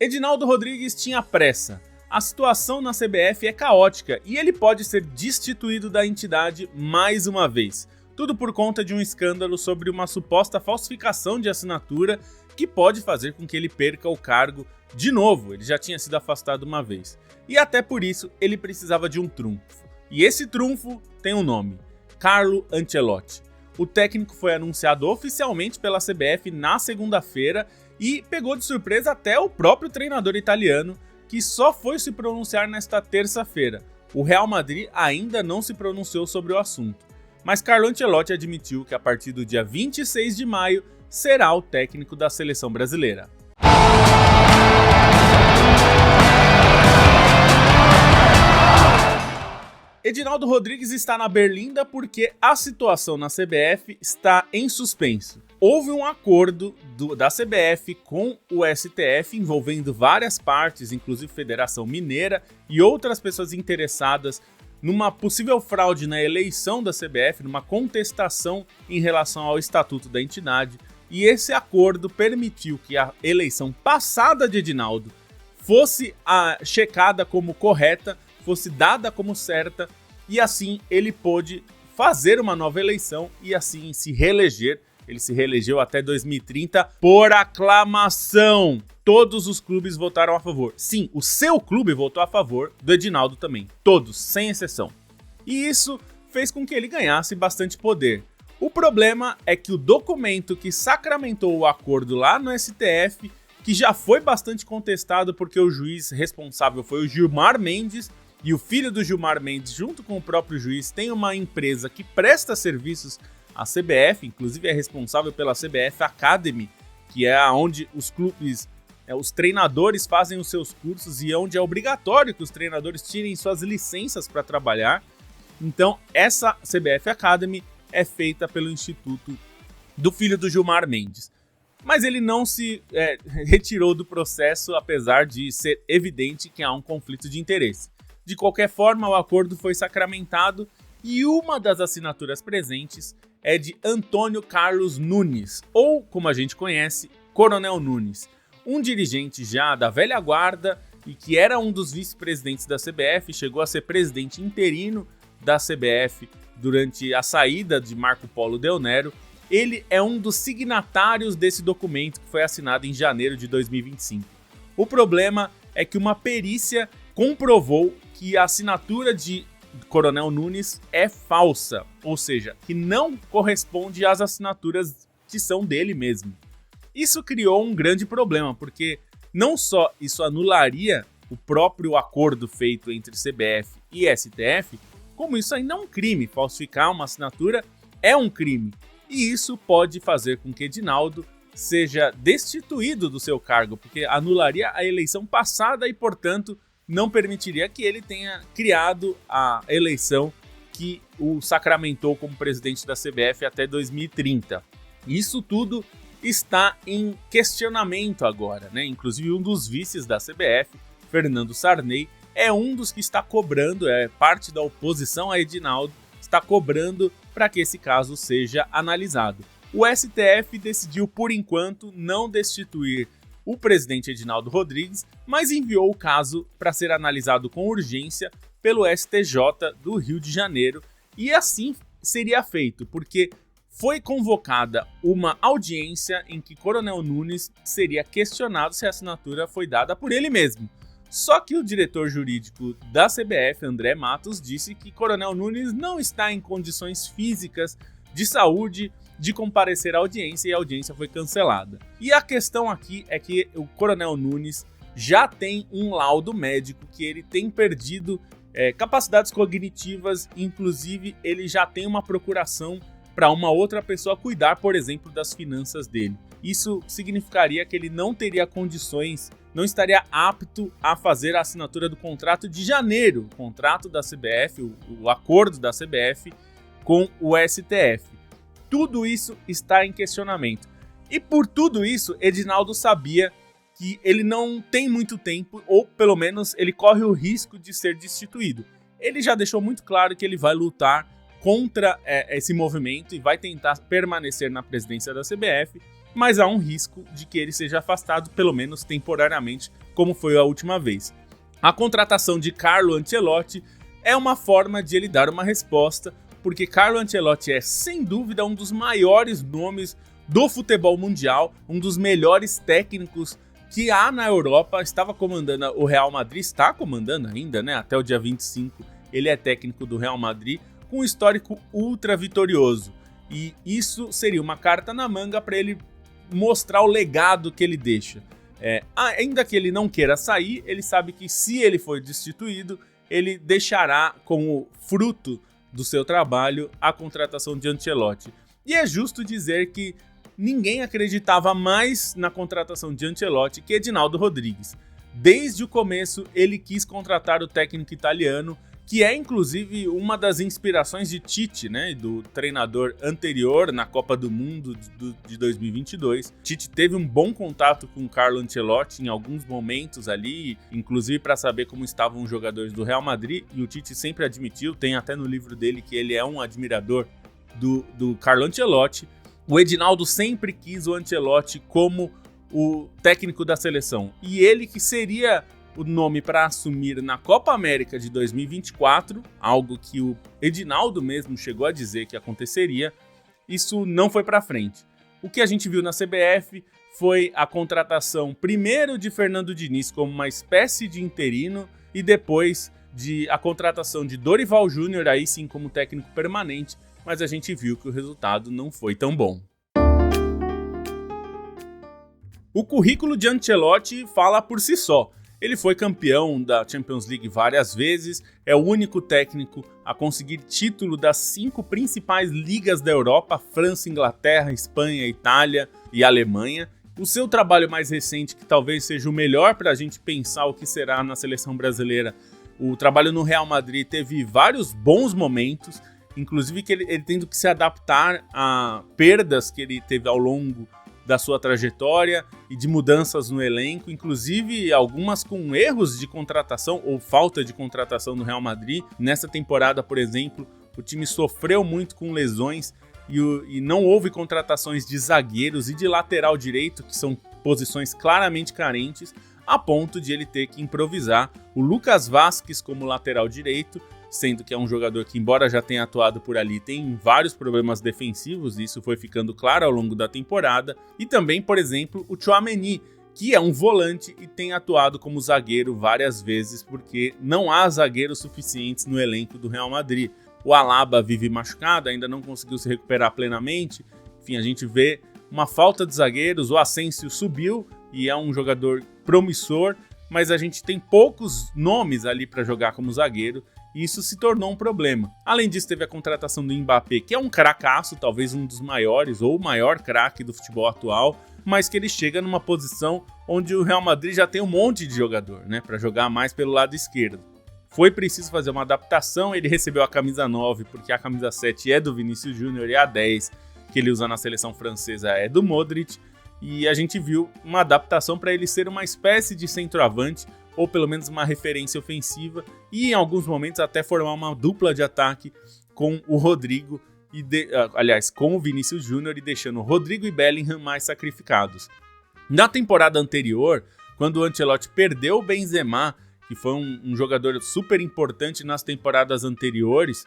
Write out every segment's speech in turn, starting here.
Edinaldo Rodrigues tinha pressa. A situação na CBF é caótica e ele pode ser destituído da entidade mais uma vez. Tudo por conta de um escândalo sobre uma suposta falsificação de assinatura que pode fazer com que ele perca o cargo de novo. Ele já tinha sido afastado uma vez. E até por isso ele precisava de um trunfo. E esse trunfo tem um nome: Carlo Ancelotti. O técnico foi anunciado oficialmente pela CBF na segunda-feira e pegou de surpresa até o próprio treinador italiano, que só foi se pronunciar nesta terça-feira. O Real Madrid ainda não se pronunciou sobre o assunto, mas Carlo Ancelotti admitiu que a partir do dia 26 de maio será o técnico da seleção brasileira. Edinaldo Rodrigues está na berlinda porque a situação na CBF está em suspenso. Houve um acordo da CBF com o STF envolvendo várias partes, inclusive Federação Mineira e outras pessoas interessadas numa possível fraude na eleição da CBF, numa contestação em relação ao estatuto da entidade. E esse acordo permitiu que a eleição passada de Edinaldo fosse checada como correta, fosse dada como certa, e assim ele pôde fazer uma nova eleição e assim se reeleger. Ele se reelegeu até 2030 por aclamação. Todos os clubes votaram a favor. Sim, o seu clube votou a favor do Edinaldo também. Todos, sem exceção. E isso fez com que ele ganhasse bastante poder. O problema é que o documento que sacramentou o acordo lá no STF, que já foi bastante contestado porque o juiz responsável foi o Gilmar Mendes, e o filho do Gilmar Mendes, junto com o próprio juiz, tem uma empresa que presta serviços à CBF, inclusive é responsável pela CBF Academy, que é onde os clubes, os treinadores fazem os seus cursos e onde é obrigatório que os treinadores tirem suas licenças para trabalhar. Então, essa CBF Academy é feita pelo instituto do filho do Gilmar Mendes. Mas ele não se retirou do processo, apesar de ser evidente que há um conflito de interesse. De qualquer forma, o acordo foi sacramentado e uma das assinaturas presentes é de Antônio Carlos Nunes, ou como a gente conhece, Coronel Nunes, um dirigente já da velha guarda e que era um dos vice-presidentes da CBF, chegou a ser presidente interino da CBF durante a saída de Marco Polo Del Nero. Ele é um dos signatários desse documento que foi assinado em janeiro de 2025. O problema é que uma perícia comprovou que a assinatura de Coronel Nunes é falsa, ou seja, que não corresponde às assinaturas que são dele mesmo. Isso criou um grande problema, porque não só isso anularia o próprio acordo feito entre CBF e STF, como isso ainda é um crime. Falsificar uma assinatura é um crime, e isso pode fazer com que Edinaldo seja destituído do seu cargo, porque anularia a eleição passada e, portanto, não permitiria que ele tenha criado a eleição que o sacramentou como presidente da CBF até 2030. Isso tudo está em questionamento agora, né? Inclusive um dos vices da CBF, Fernando Sarney, é um dos que está cobrando, é parte da oposição a Edinaldo, está cobrando para que esse caso seja analisado. O STF decidiu, por enquanto, não destituir o presidente Edinaldo Rodrigues, mas enviou o caso para ser analisado com urgência pelo STJ do Rio de Janeiro, e assim seria feito, porque foi convocada uma audiência em que Coronel Nunes seria questionado se a assinatura foi dada por ele mesmo. Só que o diretor jurídico da CBF, André Matos, disse que Coronel Nunes não está em condições físicas de saúde de comparecer à audiência, e a audiência foi cancelada. E a questão aqui é que o Coronel Nunes já tem um laudo médico que ele tem perdido capacidades cognitivas, inclusive ele já tem uma procuração para uma outra pessoa cuidar, por exemplo, das finanças dele. Isso significaria que ele não teria condições, não estaria apto a fazer a assinatura do contrato de janeiro, o contrato da CBF, o acordo da CBF com o STF. Tudo isso está em questionamento. E por tudo isso, Edinaldo sabia que ele não tem muito tempo, ou pelo menos ele corre o risco de ser destituído. Ele já deixou muito claro que ele vai lutar contra esse movimento e vai tentar permanecer na presidência da CBF, mas há um risco de que ele seja afastado, pelo menos temporariamente, como foi a última vez. A contratação de Carlo Ancelotti é uma forma de ele dar uma resposta, porque Carlo Ancelotti é, sem dúvida, um dos maiores nomes do futebol mundial, um dos melhores técnicos que há na Europa. Estava comandando o Real Madrid, está comandando ainda, né? Até o dia 25 ele é técnico do Real Madrid, com um histórico ultra vitorioso. E isso seria uma carta na manga para ele mostrar o legado que ele deixa. Ainda que ele não queira sair, ele sabe que se ele for destituído, ele deixará como fruto do seu trabalho a contratação de Ancelotti. E é justo dizer que ninguém acreditava mais na contratação de Ancelotti que Edinaldo Rodrigues. Desde o começo, ele quis contratar o técnico italiano, que é inclusive uma das inspirações de Tite, né, do treinador anterior na Copa do Mundo de 2022. Tite teve um bom contato com o Carlo Ancelotti em alguns momentos ali, inclusive para saber como estavam os jogadores do Real Madrid, e o Tite sempre admitiu, tem até no livro dele, que ele é um admirador do Carlo Ancelotti. O Edinaldo sempre quis o Ancelotti como o técnico da seleção, e ele que seria o nome para assumir na Copa América de 2024, algo que o Edinaldo mesmo chegou a dizer que aconteceria. Isso não foi para frente. O que a gente viu na CBF foi a contratação primeiro de Fernando Diniz como uma espécie de interino e depois a contratação de Dorival Júnior, aí sim como técnico permanente, mas a gente viu que o resultado não foi tão bom. O currículo de Ancelotti fala por si só. Ele foi campeão da Champions League várias vezes, é o único técnico a conseguir título das 5 principais ligas da Europa, França, Inglaterra, Espanha, Itália e Alemanha. O seu trabalho mais recente, que talvez seja o melhor para a gente pensar o que será na seleção brasileira, o trabalho no Real Madrid teve vários bons momentos, inclusive que ele tendo que se adaptar a perdas que ele teve ao longo da sua trajetória e de mudanças no elenco, inclusive algumas com erros de contratação ou falta de contratação no Real Madrid. Nessa temporada, por exemplo, o time sofreu muito com lesões e não houve contratações de zagueiros e de lateral direito, que são posições claramente carentes, a ponto de ele ter que improvisar o Lucas Vázquez como lateral direito, sendo que é um jogador que, embora já tenha atuado por ali, tem vários problemas defensivos, e isso foi ficando claro ao longo da temporada. E também, por exemplo, o Tchouaméni, que é um volante e tem atuado como zagueiro várias vezes, porque não há zagueiros suficientes no elenco do Real Madrid. O Alaba vive machucado, ainda não conseguiu se recuperar plenamente. Enfim, a gente vê uma falta de zagueiros. O Asensio subiu e é um jogador promissor, mas a gente tem poucos nomes ali para jogar como zagueiro, e isso se tornou um problema. Além disso, teve a contratação do Mbappé, que é um cracaço, talvez um dos maiores ou o maior craque do futebol atual, mas que ele chega numa posição onde o Real Madrid já tem um monte de jogador, né, para jogar mais pelo lado esquerdo. Foi preciso fazer uma adaptação, ele recebeu a camisa 9, porque a camisa 7 é do Vinícius Júnior e a 10 que ele usa na seleção francesa é do Modric, e a gente viu uma adaptação para ele ser uma espécie de centroavante, ou pelo menos uma referência ofensiva, e em alguns momentos até formar uma dupla de ataque com o Rodrigo, com o Vinícius Júnior, e deixando o Rodrigo e Bellingham mais sacrificados. Na temporada anterior, quando o Ancelotti perdeu o Benzema, que foi um jogador super importante nas temporadas anteriores,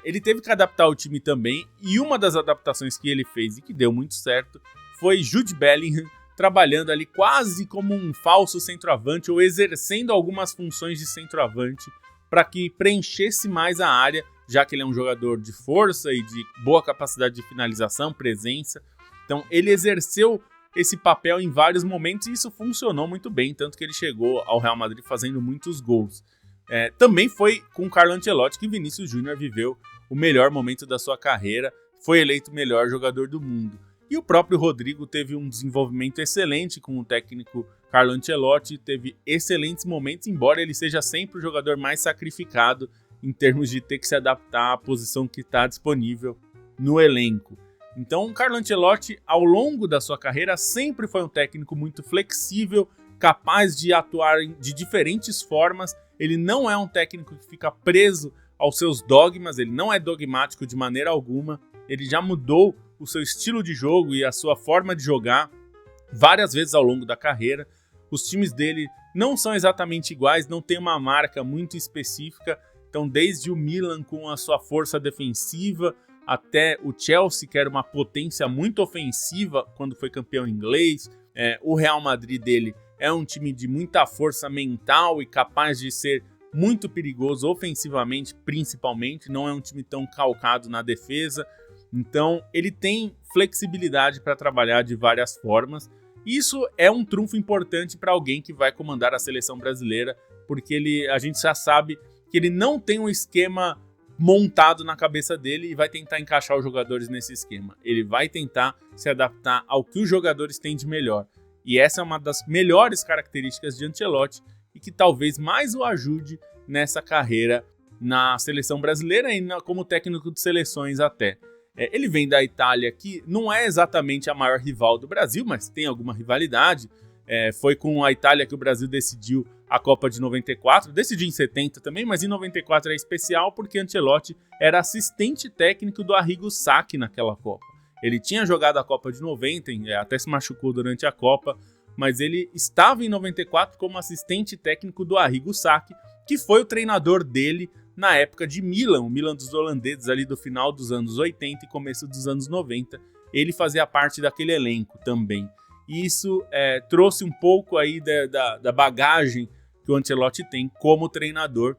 ele teve que adaptar o time também, e uma das adaptações que ele fez e que deu muito certo foi Jude Bellingham, trabalhando ali quase como um falso centroavante ou exercendo algumas funções de centroavante para que preenchesse mais a área, já que ele é um jogador de força e de boa capacidade de finalização, presença. Então ele exerceu esse papel em vários momentos e isso funcionou muito bem, tanto que ele chegou ao Real Madrid fazendo muitos gols. Também foi com o Carlo Ancelotti que Vinícius Júnior viveu o melhor momento da sua carreira, foi eleito o melhor jogador do mundo. E o próprio Rodrigo teve um desenvolvimento excelente com o técnico Carlo Ancelotti, teve excelentes momentos, embora ele seja sempre o jogador mais sacrificado em termos de ter que se adaptar à posição que está disponível no elenco. Então, o Carlo Ancelotti, ao longo da sua carreira, sempre foi um técnico muito flexível, capaz de atuar de diferentes formas. Ele não é um técnico que fica preso aos seus dogmas, ele não é dogmático de maneira alguma, ele já mudou o seu estilo de jogo e a sua forma de jogar várias vezes ao longo da carreira. Os times dele não são exatamente iguais, não tem uma marca muito específica. Então, desde o Milan com a sua força defensiva, até o Chelsea, que era uma potência muito ofensiva quando foi campeão inglês. O Real Madrid dele é um time de muita força mental e capaz de ser muito perigoso ofensivamente, principalmente. Não é um time tão calcado na defesa. Então, ele tem flexibilidade para trabalhar de várias formas. Isso é um trunfo importante para alguém que vai comandar a seleção brasileira, porque a gente já sabe que ele não tem um esquema montado na cabeça dele e vai tentar encaixar os jogadores nesse esquema. Ele vai tentar se adaptar ao que os jogadores têm de melhor. E essa é uma das melhores características de Ancelotti e que talvez mais o ajude nessa carreira na seleção brasileira e como técnico de seleções até. Ele vem da Itália, que não é exatamente a maior rival do Brasil, mas tem alguma rivalidade. Foi com a Itália que o Brasil decidiu a Copa de 94, decidiu em 70 também, mas em 94 é especial porque Ancelotti era assistente técnico do Arrigo Sacchi naquela Copa. Ele tinha jogado a Copa de 90, até se machucou durante a Copa, mas ele estava em 94 como assistente técnico do Arrigo Sacchi, que foi o treinador dele na época de Milan, o Milan dos holandeses ali do final dos anos 80 e começo dos anos 90. Ele fazia parte daquele elenco também. E isso trouxe um pouco aí da bagagem que o Ancelotti tem como treinador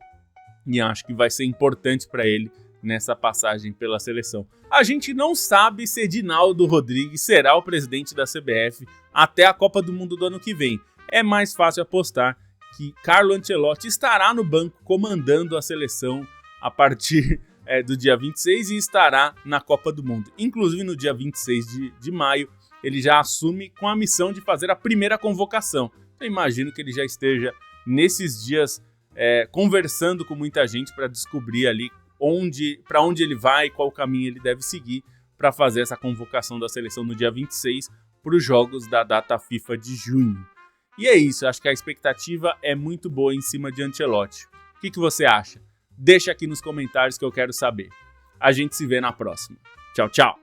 e acho que vai ser importante para ele nessa passagem pela seleção. A gente não sabe se Edinaldo Rodrigues será o presidente da CBF até a Copa do Mundo do ano que vem. É mais fácil apostar que Carlo Ancelotti estará no banco comandando a seleção a partir do dia 26 e estará na Copa do Mundo. Inclusive no dia 26 de maio, ele já assume com a missão de fazer a primeira convocação. Eu imagino que ele já esteja nesses dias conversando com muita gente para descobrir ali para onde ele vai, qual caminho ele deve seguir para fazer essa convocação da seleção no dia 26 para os jogos da data FIFA de junho. E é isso, acho que a expectativa é muito boa em cima de Ancelotti. O que você acha? Deixa aqui nos comentários que eu quero saber. A gente se vê na próxima. Tchau, tchau!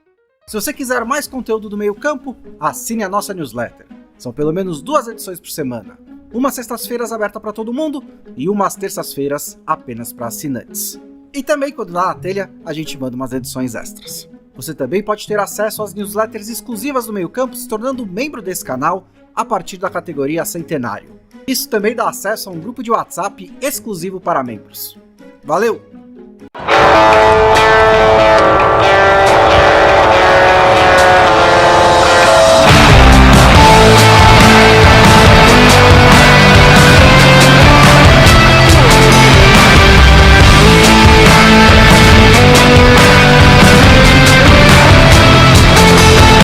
Se você quiser mais conteúdo do Meio Campo, assine a nossa newsletter. São pelo menos 2 edições por semana. Uma sextas-feiras aberta para todo mundo e umas terças-feiras apenas para assinantes. E também, quando dá na telha, a gente manda umas edições extras. Você também pode ter acesso às newsletters exclusivas do Meio Campo se tornando membro desse canal a partir da categoria Centenário. Isso também dá acesso a um grupo de WhatsApp exclusivo para membros. Valeu!